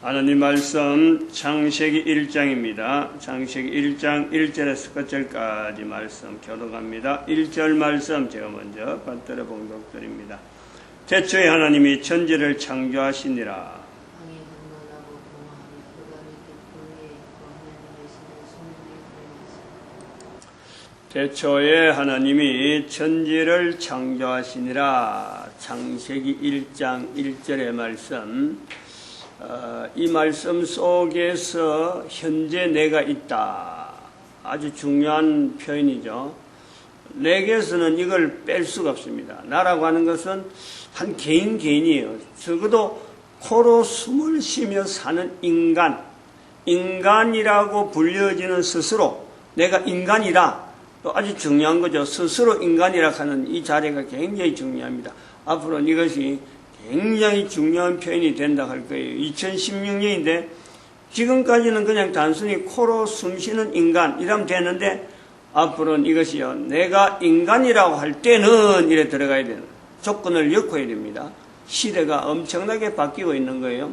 하나님 말씀 창세기 1장입니다. 창세기 1장 1절에서 끝절까지 말씀 교독합니다. 1절 말씀 제가 먼저 받들어 봉독드립니다. 태초에 하나님이 천지를 창조하시니라. 태초에 하나님이 천지를 창조하시니라. 창세기 1장 1절의 말씀. 이 말씀 속에서 현재 내가 있다. 아주 중요한 표현이죠. 내게서는 이걸 뺄 수가 없습니다. 나라고 하는 것은 한 개인이에요. 적어도 코로 숨을 쉬며 사는 인간이라고 불려지는 스스로 내가 인간이다. 또 아주 중요한 거죠. 스스로 인간이라 하는 이 자리가 굉장히 중요합니다. 앞으로는 이것이 굉장히 중요한 표현이 된다 할 거예요. 2016년인데 지금까지는 그냥 단순히 코로 숨쉬는 인간 이러면 되는데 앞으로는 이것이요. 내가 인간이라고 할 때는 이래 들어가야 되는 조건을 엮어야 됩니다. 시대가 엄청나게 바뀌고 있는 거예요.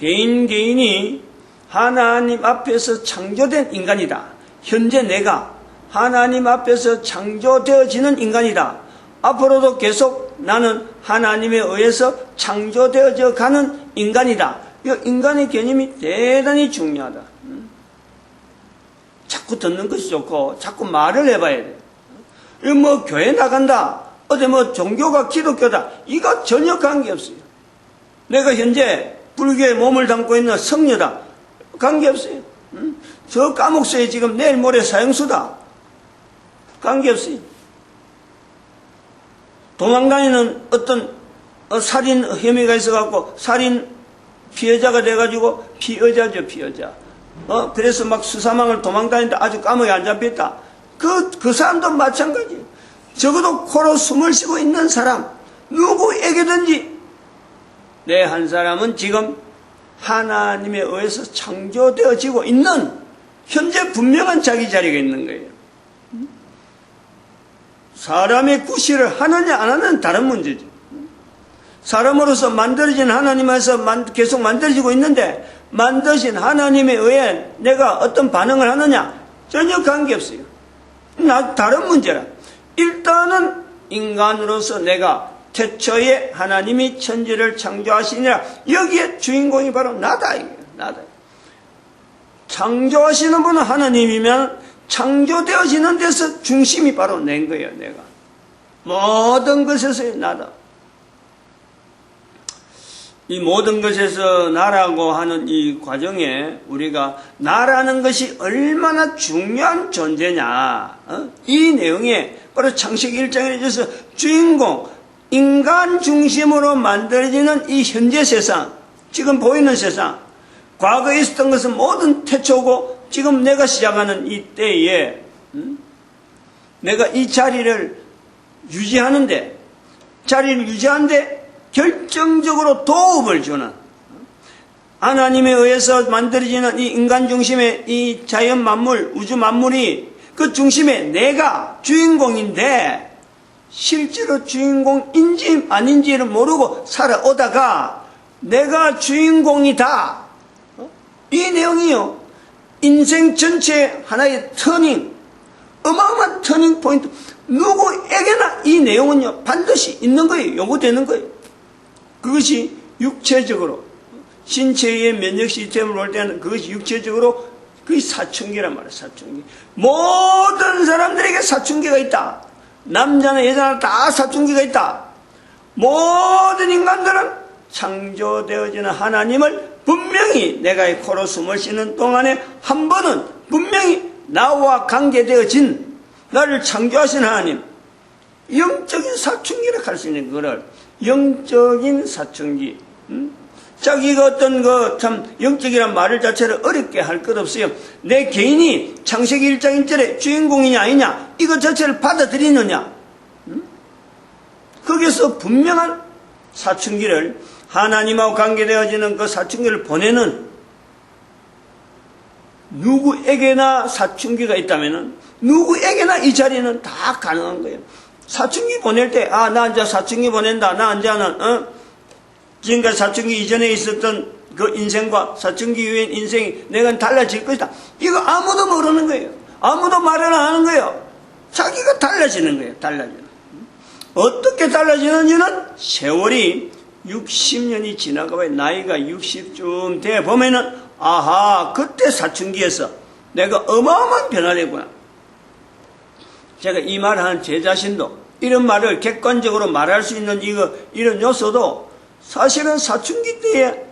개인이 하나님 앞에서 창조된 인간이다. 현재 내가 하나님 앞에서 창조되어지는 인간이다. 앞으로도 계속 나는 하나님에 의해서 창조되어져 가는 인간이다. 이 인간의 개념이 대단히 중요하다. 자꾸 듣는 것이 좋고 자꾸 말을 해봐야 돼. 뭐 교회 나간다. 어디 뭐 종교가 기독교다. 이거 전혀 관계없어요. 내가 현재 불교에 몸을 담고 있는 성녀다. 관계없어요. 저 감옥소에 지금 내일 모레 사형수다. 관계없어요. 도망다니는 어떤 살인 혐의가 있어갖고 살인 피해자가 돼가지고 피의자죠, 피의자. 그래서 막 수사망을 도망다닌다. 아주 감옥에 안 잡혔다. 그 사람도 마찬가지예요. 적어도 코로 숨을 쉬고 있는 사람, 누구에게든지 내 한 사람은 지금 하나님에 의해서 창조되어지고 있는 현재 분명한 자기 자리가 있는 거예요. 사람의 구실을 하느냐 안 하느냐는 다른 문제죠. 사람으로서 만들어진 하나님에서 계속 만들어지고 있는데 만드신 하나님에 의해 내가 어떤 반응을 하느냐 전혀 관계없어요. 다른 문제라. 일단은 인간으로서 내가 태초에 하나님이 천지를 창조하시니라. 여기에 주인공이 바로 나다. 나다. 창조하시는 분은 하나님이면 창조되어지는 데서 중심이 바로 낸 거예요. 내가 모든 것에서 나다. 이 모든 것에서 나라고 하는 이 과정에 우리가 나라는 것이 얼마나 중요한 존재냐, 이 내용에 바로 창세기 1장에 있어서 주인공 인간 중심으로 만들어지는 이 현재 세상, 지금 보이는 세상, 과거에 있었던 것은 모든 태초고 지금 내가 시작하는 이 때에 내가 이 자리를 유지하는데 결정적으로 도움을 주는 하나님에 의해서 만들어지는 이 인간 중심의 이 자연 만물, 우주 만물이 그 중심에 내가 주인공인데 실제로 주인공인지 아닌지를 모르고 살아오다가 내가 주인공이다. 이 내용이요. 인생 전체의 하나의 터닝, 어마어마한 터닝 포인트. 누구에게나 이 내용은요, 반드시 있는 거예요. 요구되는 거예요. 그것이 육체적으로, 신체의 면역 시스템을 볼 때는 그것이 육체적으로 그게 사춘기란 말이에요. 사춘기. 모든 사람들에게 사춘기가 있다. 남자나 여자나 다 사춘기가 있다. 모든 인간들은 창조되어지는 하나님을 분명히 내가 이 코로 숨을 쉬는 동안에 한 번은 분명히 나와 관계되어진 나를 창조하신 하나님, 영적인 사춘기라 할 수 있는 거를 영적인 사춘기. 자기가 어떤 참 영적이란 말을 자체를 어렵게 할 것 없어요. 내 개인이 창세기 1장 1절에 주인공이냐 아니냐 이것 자체를 받아들이느냐. 거기서 분명한 사춘기를 하나님하고 관계되어지는 그 사춘기를 보내는 누구에게나 사춘기가 있다면은 누구에게나 이 자리는 다 가능한 거예요. 사춘기 보낼 때 나 이제 사춘기 보낸다. 나 이제는 지금까지 사춘기 이전에 있었던 그 인생과 사춘기 이후의 인생이 내가 달라질 것이다. 이거 아무도 모르는 거예요. 아무도 말을 안 하는 거예요. 자기가 달라지는 거예요. 달라지는. 어떻게 달라지는지는 세월이 60년이 지나가봐야 나이가 60쯤 돼 보면은 아하, 그때 사춘기에서 내가 어마어마한 변화를 했구나. 제가 이 말을 하는 제 자신도 이런 말을 객관적으로 말할 수 있는 이런 요소도 사실은 사춘기 때의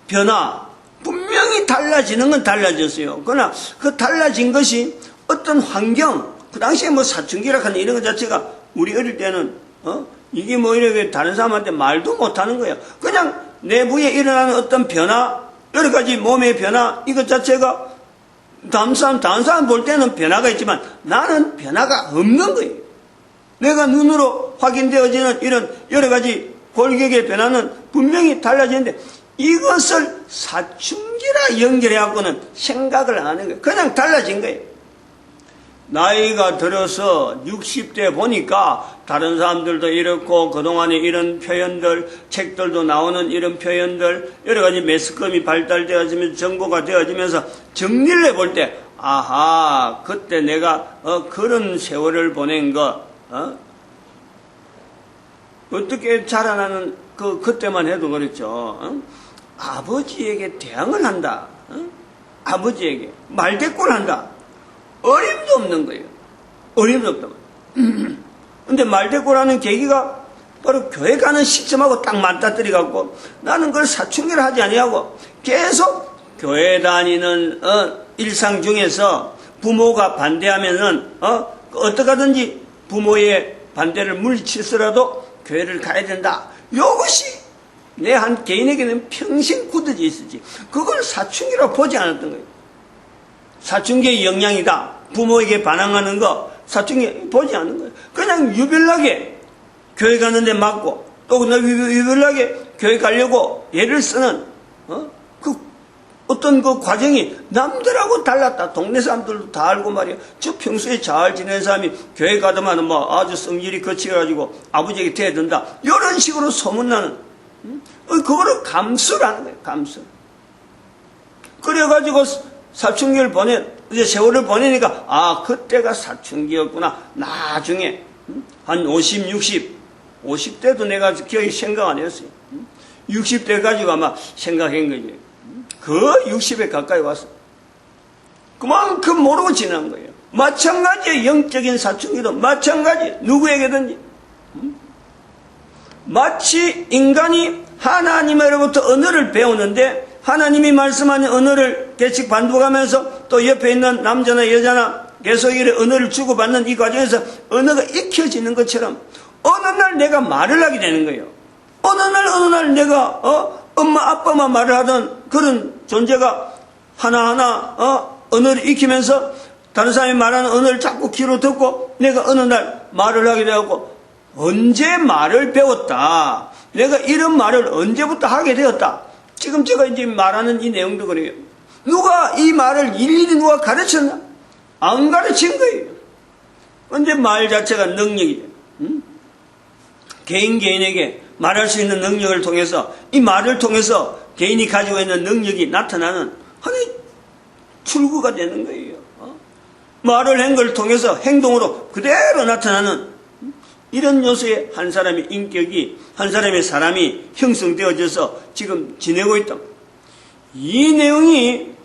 변화, 분명히 달라지는 건 달라졌어요. 그러나 그 달라진 것이 어떤 환경, 그 당시에 뭐 사춘기라 하는 이런 것 자체가 우리 어릴 때는, 이게 뭐 이렇게 다른 사람한테 말도 못 하는 거예요. 그냥 내부에 일어나는 어떤 변화, 여러 가지 몸의 변화, 이것 자체가 다른 사람 볼 때는 변화가 있지만 나는 변화가 없는 거예요. 내가 눈으로 확인되어지는 이런 여러 가지 골격의 변화는 분명히 달라지는데 이것을 사춘기라 연결해갖고는 생각을 안 하는 거예요. 그냥 달라진 거예요. 나이가 들어서 60대 보니까 다른 사람들도 이렇고 그동안에 이런 표현들, 책들도 나오는 이런 표현들, 여러 가지 매스컴이 발달되어지면서 정보가 되어지면서 정리를 해볼 때 아하, 그때 내가 그런 세월을 보낸 거 어떻게 자라나는 그때만 해도 그렇죠. 아버지에게 대항을 한다. 아버지에게 말대꾸를 한다. 어림도 없는 거예요. 어림도 없다. 근데 말대꾸라는 계기가 바로 교회 가는 시점하고 딱 맞닥뜨려갖고 나는 그걸 사춘기를 하지 아니하고 계속 교회 다니는 일상 중에서 부모가 반대하면은 어떻게 하든지 부모의 반대를 물리치더라도 교회를 가야 된다. 이것이 내 한 개인에게는 평생 굳어져 있었지. 그걸 사춘기라고 보지 않았던 거예요. 사춘기의 영향이다. 부모에게 반항하는 거 사춘기 보지 않는 거예요. 그냥 유별나게 교회 가는데 맞고 또 유별나게 교회 가려고 애를 쓰는 어떤 그 과정이 남들하고 달랐다. 동네 사람들도 다 알고 말이야. 저 평소에 잘 지내는 사람이 교회 가더만 뭐 아주 성질이 거칠어가지고 아버지에게 대든다. 이런 식으로 소문나는 그거를 감수를 하는 거예요. 감수. 그래가지고 사춘기를 이제 세월을 보내니까 그때가 사춘기였구나. 나중에 한 50, 50대도 내가 기억이 생각 안 했어요. 60대 가지고 아마 생각한 거지. 그 60에 가까이 와서 그만큼 모르고 지난 거예요. 마찬가지의 영적인 사춘기도 마찬가지. 누구에게든지 마치 인간이 하나님으로부터 언어를 배우는데 하나님이 말씀하는 언어를 계속 반복하면서 또 옆에 있는 남자나 여자나 계속 이렇게 언어를 주고받는 이 과정에서 언어가 익혀지는 것처럼 어느 날 내가 말을 하게 되는 거예요. 어느 날 내가 엄마 아빠만 말을 하던 그런 존재가 하나하나 언어를 익히면서 다른 사람이 말하는 언어를 자꾸 귀로 듣고 내가 어느 날 말을 하게 되었고 언제 말을 배웠다. 내가 이런 말을 언제부터 하게 되었다. 지금 제가 이제 말하는 이 내용도 그래요. 누가 이 말을 일일이 누가 가르쳤나? 안 가르친 거예요. 근데 말 자체가 능력이에요. 개인에게 말할 수 있는 능력을 통해서 이 말을 통해서 개인이 가지고 있는 능력이 나타나는 하나의 출구가 되는 거예요. 말을 한 걸 통해서 행동으로 그대로 나타나는 이런 요소에 한 사람의 인격이, 한 사람의 사람이 형성되어져서 지금 지내고 있다. 이 내용이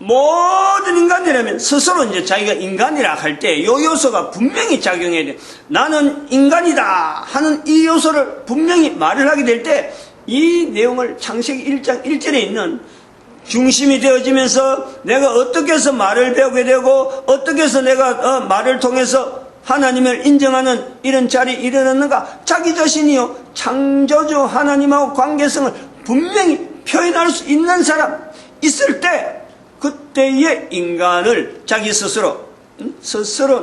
모든 인간이라면 스스로 이제 자기가 인간이라 할 때 이 요소가 분명히 작용해야 돼. 나는 인간이다 하는 이 요소를 분명히 말을 하게 될 때 이 내용을 창세기 1장 1절에 있는 중심이 되어지면서 내가 어떻게 해서 말을 배우게 되고 어떻게 해서 내가 말을 통해서 하나님을 인정하는 이런 자리에 이르렀는가? 자기 자신이요 창조주 하나님하고 관계성을 분명히 표현할 수 있는 사람 있을 때 그때의 인간을 자기 스스로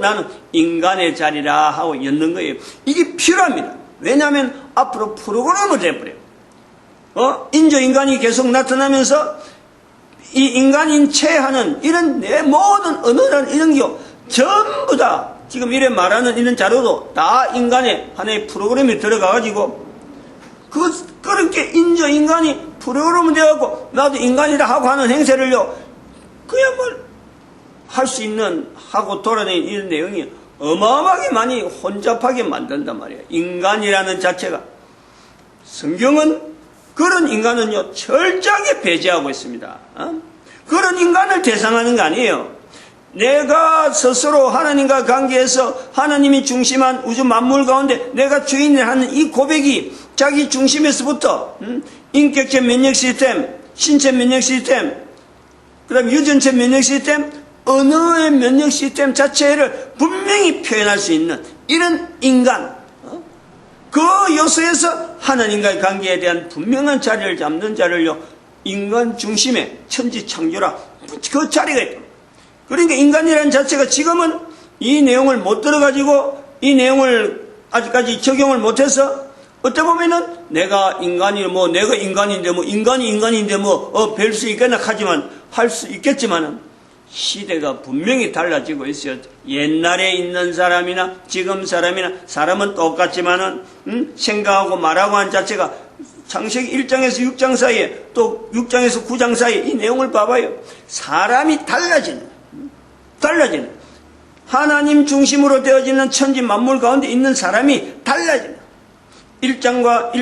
나는 인간의 자리라 하고 였는 거예요. 이게 필요합니다. 왜냐하면 앞으로 프로그램을 돼버려요. 인조인간이 계속 나타나면서 이 인간인체 하는 이런 내 모든 언어라는 이런 게 전부 다 지금 이래 말하는 이런 자료도 다 인간의 하나의 프로그램에 들어가가지고 그렇게 인간이 프로그램 되어갖고 나도 인간이다 하고 하는 행세를요, 그야말로 할 수 있는 하고 돌아다니는 이런 내용이 어마어마하게 많이 혼잡하게 만든단 말이에요. 인간이라는 자체가. 성경은 그런 인간은요, 철저하게 배제하고 있습니다. 그런 인간을 대상하는 거 아니에요. 내가 스스로 하나님과 관계에서 하나님이 중심한 우주 만물 가운데 내가 주인을 하는 이 고백이 자기 중심에서부터 인격체 면역 시스템, 신체 면역 시스템, 그 다음에 유전체 면역 시스템, 언어의 면역 시스템 자체를 분명히 표현할 수 있는 이런 인간, 그 요소에서 하나님과의 관계에 대한 분명한 자리를 잡는 자를요, 인간 중심의 천지 창조라, 그 자리가 있다. 그러니까 인간이라는 자체가 지금은 이 내용을 못 들어가지고 이 내용을 아직까지 적용을 못해서 어떻게 보면은 내가 인간인데 별 수 있겠나 하지만 할 수 있겠지만은 시대가 분명히 달라지고 있어요. 옛날에 있는 사람이나 지금 사람은 똑같지만은 생각하고 말하고 한 자체가 창세기 1장에서 6장 사이에 또 6장에서 9장 사이에 이 내용을 봐봐요. 사람이 달라지는 하나님 중심으로 되어지는 천지 만물 가운데 있는 사람이 달라지는 1장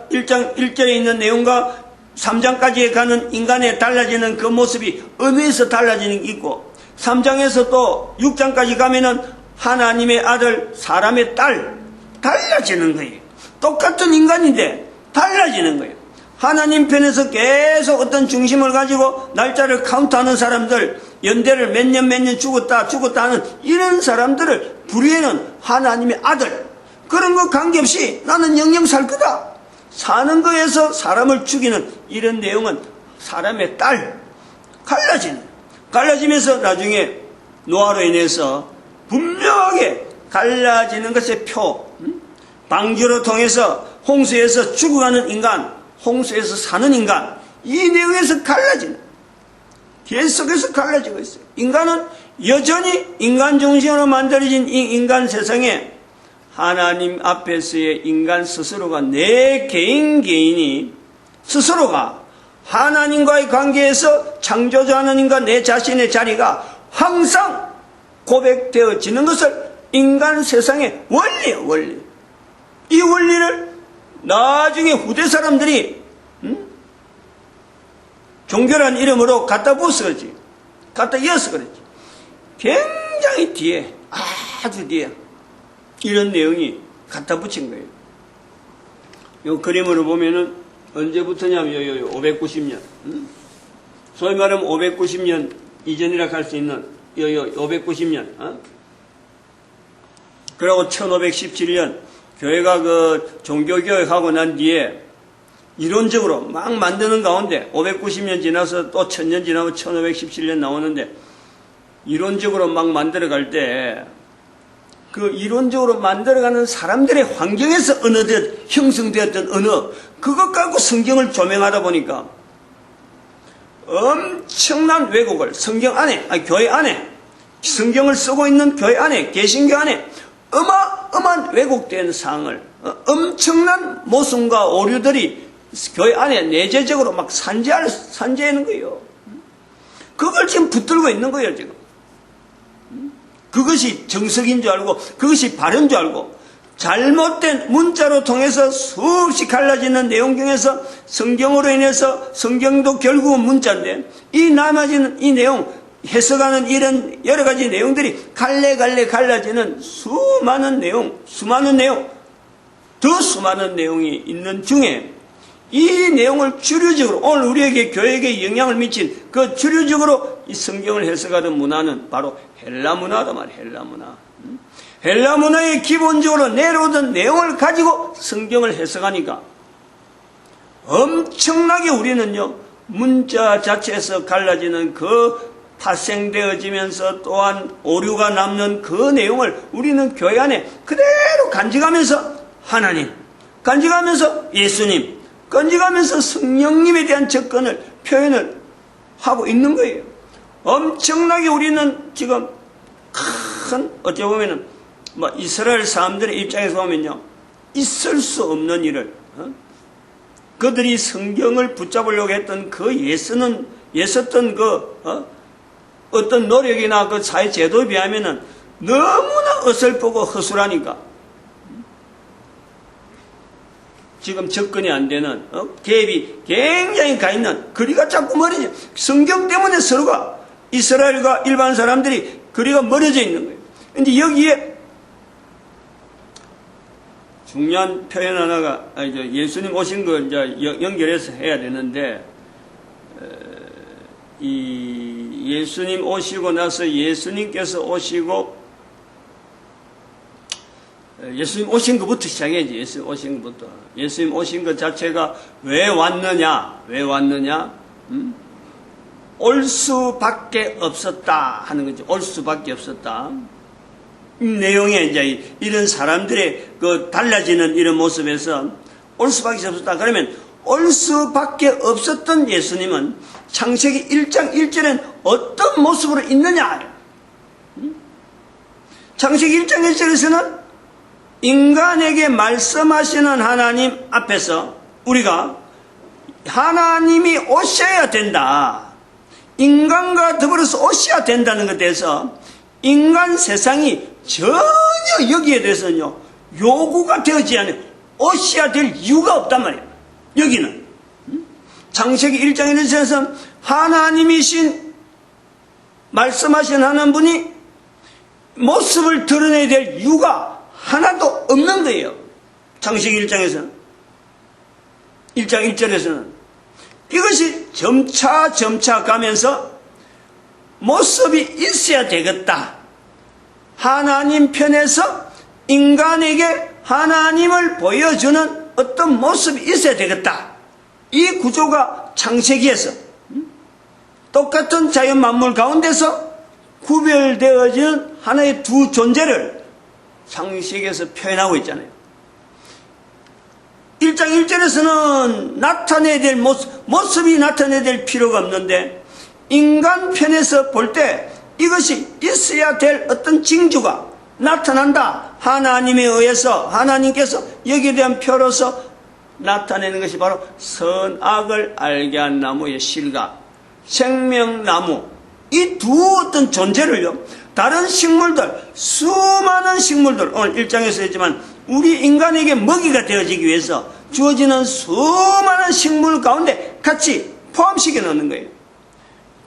1절에 있는 내용과 3장까지 가는 인간의 달라지는 그 모습이 언어에서 달라지는 게 있고 3장에서 또 6장까지 가면은 하나님의 아들 사람의 딸 달라지는 거예요. 똑같은 인간인데 달라지는 거예요. 하나님 편에서 계속 어떤 중심을 가지고 날짜를 카운트하는 사람들, 연대를 몇 년 죽었다 하는 이런 사람들을 부류에는 하나님의 아들, 그런 거 관계없이 나는 영영 살 거다, 사는 거에서 사람을 죽이는 이런 내용은 사람의 딸, 갈라지면서 나중에 노아로 인해서 분명하게 갈라지는 것의 표, 방주로 통해서 홍수에서 죽어가는 인간, 홍수에서 사는 인간, 이 내용에서 갈라지는, 계속해서 갈라지고 있어요. 인간은 여전히 인간 중심으로 만들어진 이 인간 세상에 하나님 앞에서의 인간 스스로가, 내 개인이 스스로가 하나님과의 관계에서 창조주 하나님과 내 자신의 자리가 항상 고백되어지는 것을 인간 세상의 원리예요, 원리. 이 원리를 나중에 후대 사람들이 종교란 이름으로 갖다 부어서 그렇지, 갖다 이어서 그렇지, 굉장히 뒤에, 아주 뒤에 이런 내용이 갖다 붙인 거예요. 요 그림으로 보면은 언제부터냐면 590년, 소위 말하면 590년 이전이라 할 수 있는 590년, 그리고 1517년 교회가 그 종교교육하고 난 뒤에 이론적으로 막 만드는 가운데 590년 지나서 또 1000년 지나면 1517년 나오는데, 이론적으로 막 만들어갈 때 그 이론적으로 만들어가는 사람들의 환경에서 형성되었던 언어, 그것 갖고 성경을 조명하다 보니까 엄청난 왜곡을 성경 안에, 교회 안에, 성경을 쓰고 있는 교회 안에, 개신교 안에 어마어마한 왜곡된 사항을, 엄청난 모순과 오류들이 교회 안에 내재적으로 막 산재하는 거예요. 그걸 지금 붙들고 있는 거예요, 지금. 그것이 정석인 줄 알고, 그것이 바른 줄 알고, 잘못된 문자로 통해서 수없이 갈라지는 내용 중에서 성경으로 인해서, 성경도 결국은 문자인데, 이 남아지는 이 내용, 해석하는 이런 여러 가지 내용들이 갈래 갈라지는 수많은 내용, 더 수많은 내용이 있는 중에 이 내용을 주류적으로, 오늘 우리에게 교회에게 영향을 미친 그 주류적으로 이 성경을 해석하던 문화는 바로 헬라 문화다 말이에요. 헬라 문화. 헬라 문화의 기본적으로 내려오던 내용을 가지고 성경을 해석하니까 엄청나게 우리는요, 문자 자체에서 갈라지는 그 파생되어지면서 또한 오류가 남는 그 내용을 우리는 교회 안에 그대로 간직하면서 하나님, 간직하면서 예수님, 간직하면서 성령님에 대한 접근을, 표현을 하고 있는 거예요. 엄청나게 우리는 지금 큰, 어찌 보면은, 이스라엘 사람들의 입장에서 보면요, 있을 수 없는 일을, 그들이 성경을 붙잡으려고 했던 그 예섰던 어떤 노력이나 그 사회 제도에 비하면은 너무나 어설프고 허술하니까 지금 접근이 안 되는 갭이 굉장히 가 있는 거리가 자꾸 멀어져. 성경 때문에 서로가 이스라엘과 일반 사람들이 거리가 멀어져 있는 거예요. 근데 여기에 중요한 표현 하나가 예수님 오신 거 이제 연결해서 해야 되는데 이 예수님 오시고 나서 예수님께서 오시고 예수님 오신 것부터 시작해야지. 예수님 오신 것부터. 예수님 오신 것 자체가 왜 왔느냐? 올 수밖에 없었다 하는 거죠. 올 수밖에 없었다. 내용에 이제 이런 사람들의 그 달라지는 이런 모습에서 올 수밖에 없었다. 그러면 올 수밖에 없었던 예수님은 창세기 1장 1절엔 어떤 모습으로 있느냐? 창세기 1장 1절에서는 인간에게 말씀하시는 하나님 앞에서 우리가 하나님이 오셔야 된다. 인간과 더불어서 오셔야 된다는 것에 대해서 인간 세상이 전혀 여기에 대해서는요, 요구가 되어지지 않아요. 오셔야 될 이유가 없단 말이에요. 여기는. 창세기 1장에 대해서 하나님이신 말씀하신 하는 분이 모습을 드러내야 될 이유가 하나도 없는 거예요. 창세기 1장에서는. 1장 1절에서는. 이것이 점차 가면서 모습이 있어야 되겠다. 하나님 편에서 인간에게 하나님을 보여주는 어떤 모습이 있어야 되겠다. 이 구조가 창세기에서 똑같은 자연 만물 가운데서 구별되어지는 하나의 두 존재를 창세기에서 표현하고 있잖아요. 1장 1절에서는 나타내야 될 모습이 나타내야 될 필요가 없는데 인간 편에서 볼 때 이것이 있어야 될 어떤 징조가 나타난다. 하나님에 의해서 하나님께서 여기에 대한 표로서 나타내는 것이 바로 선악을 알게 한 나무의 실과 생명나무, 이 두 어떤 존재를요, 다른 식물들, 수많은 식물들, 오늘 1장에서 했지만 우리 인간에게 먹이가 되어지기 위해서 주어지는 수많은 식물 가운데 같이 포함시켜 넣는 거예요.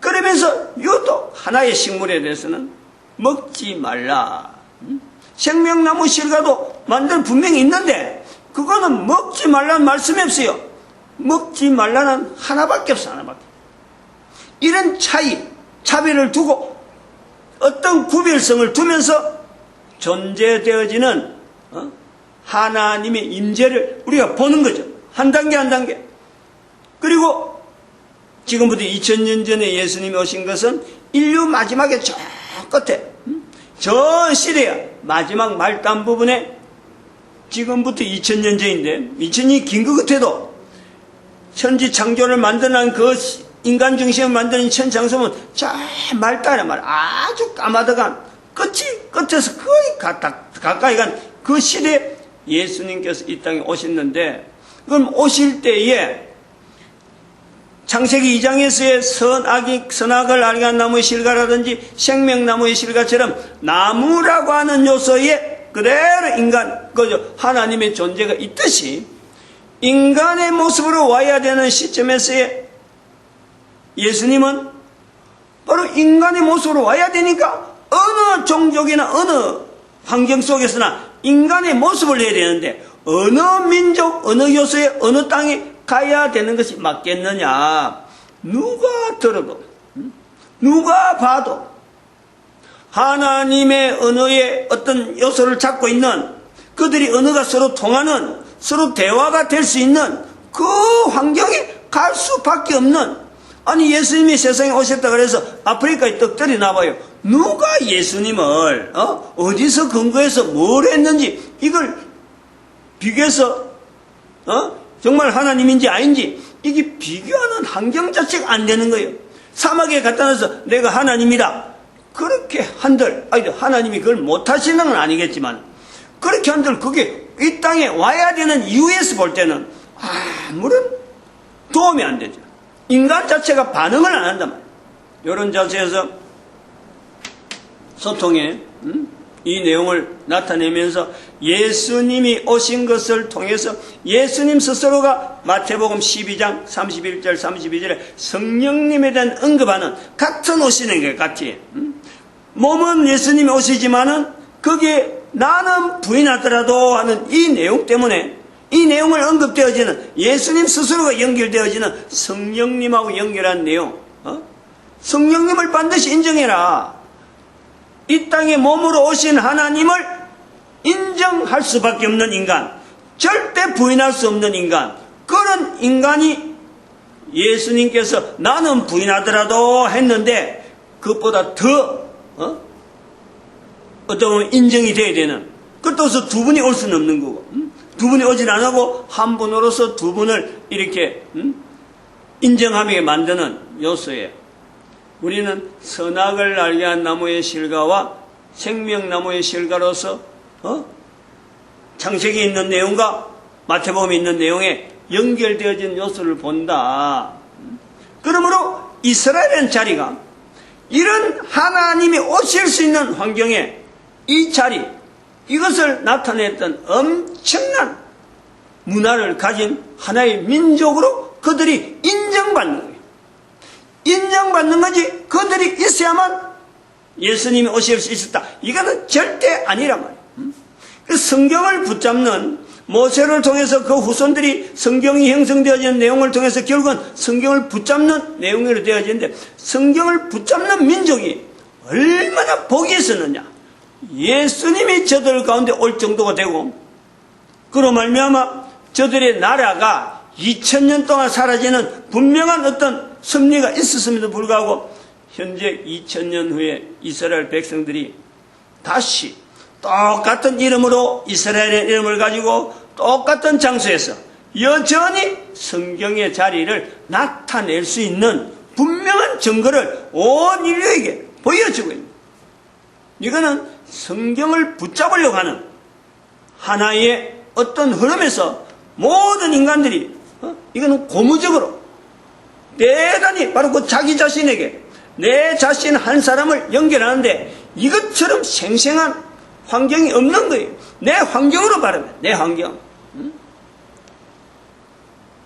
그러면서 유독 하나의 식물에 대해서는 먹지 말라. 생명나무 실과도 만들 분명히 있는데 그거는 먹지 말라는 말씀이 없어요. 먹지 말라는 하나밖에 없어. 하나밖에. 이런 차별을 두고 어떤 구별성을 두면서 존재되어지는 하나님의 임재를 우리가 보는 거죠. 한 단계 한 단계. 그리고 지금부터 2000년 전에 예수님이 오신 것은 인류 마지막에 저 끝에 저 시대야 마지막 말단 부분에 지금부터 2000년 전인데 2000년이 긴 것 같아도 천지 창조를 만드는 그 인간 중심을 만드는 천장소문 저 말단에 아주 까마득한 끝에서 거의 가까이 간 그 시대에 예수님께서 이 땅에 오셨는데 그럼 오실 때에 창세기 2장에서의 선악을 알게 한 나무의 실과라든지 생명나무의 실과처럼 나무라고 하는 요소에 그대로 인간, 하나님의 존재가 있듯이 인간의 모습으로 와야 되는 시점에서의 예수님은 바로 인간의 모습으로 와야 되니까 어느 종족이나 어느 환경 속에서나 인간의 모습을 내야 되는데 어느 민족, 어느 요소에, 어느 땅에 가야 되는 것이 맞겠느냐. 누가 들어도, 누가 봐도 하나님의 언어의 어떤 요소를 잡고 있는 그들이 언어가 서로 통하는, 서로 대화가 될 수 있는 그 환경에 갈 수밖에 없는, 아니 예수님이 세상에 오셨다 그래서 아프리카에 떡들이 나와요. 누가 예수님을 어디서 근거해서 뭘 했는지 이걸 비교해서 정말 하나님인지 아닌지 이게 비교하는 환경 자체가 안 되는 거예요. 사막에 갖다 놔서 내가 하나님이다 그렇게 한들, 하나님이 그걸 못하시는 건 아니겠지만 그렇게 한들 그게 이 땅에 와야 되는 이유에서 볼 때는 아무런 도움이 안 되죠. 인간 자체가 반응을 안 한단 말이에요. 이런 자세에서 소통에 이 내용을 나타내면서 예수님이 오신 것을 통해서 예수님 스스로가 마태복음 12장 31절 32절에 성령님에 대한 언급하는 같은 오시는 것 같이 몸은 예수님이 오시지만은 거기에 나는 부인하더라도 하는 이 내용 때문에 이 내용을 언급되어지는 예수님 스스로가 연결되어지는 성령님하고 연결한 내용, 성령님을 반드시 인정해라. 이 땅에 몸으로 오신 하나님을 인정할 수밖에 없는 인간, 절대 부인할 수 없는 인간, 그런 인간이 예수님께서 나는 부인하더라도 했는데 그것보다 더 어떻게 보면 인정이 돼야 되는, 그렇다고 두 분이 올 수는 없는 거고, 두 분이 오진 안 하고 한 분으로서 두 분을 이렇게 인정하게 만드는 요소예요. 우리는 선악을 알게 한 나무의 실과와 생명나무의 실과로서 창세기에 있는 내용과 마태복음에 있는 내용에 연결되어진 요소를 본다. 그러므로 이스라엘의 자리가 이런 하나님이 오실 수 있는 환경에 이 자리, 이것을 나타냈던 엄청난 문화를 가진 하나의 민족으로 그들이 인정받는 거예요. 인정받는 거지 그들이 있어야만 예수님이 오실 수 있었다. 이거는 절대 아니란 말이에요. 그 성경을 붙잡는 모세를 통해서 그 후손들이 성경이 형성되어진 내용을 통해서 결국은 성경을 붙잡는 내용으로 되어지는데, 성경을 붙잡는 민족이 얼마나 복이 있었느냐. 예수님이 저들 가운데 올 정도가 되고, 그로 말미암아 저들의 나라가 2000년 동안 사라지는 분명한 어떤 섭리가 있었음에도 불구하고 현재 2000년 후에 이스라엘 백성들이 다시 똑같은 이름으로 이스라엘의 이름을 가지고 똑같은 장소에서 여전히 성경의 자리를 나타낼 수 있는 분명한 증거를 온 인류에게 보여주고 있습니다. 이거는 성경을 붙잡으려고 하는 하나의 어떤 흐름에서 모든 인간들이 이거는 고무적으로 대단히 바로 그 자기 자신에게 내 자신 한 사람을 연결하는데 이것처럼 생생한 환경이 없는 거예요. 내 환경으로 바라면 내 환경.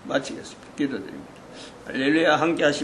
마치겠습니다. 기도드립니다. 할렐루야. 함께 하시면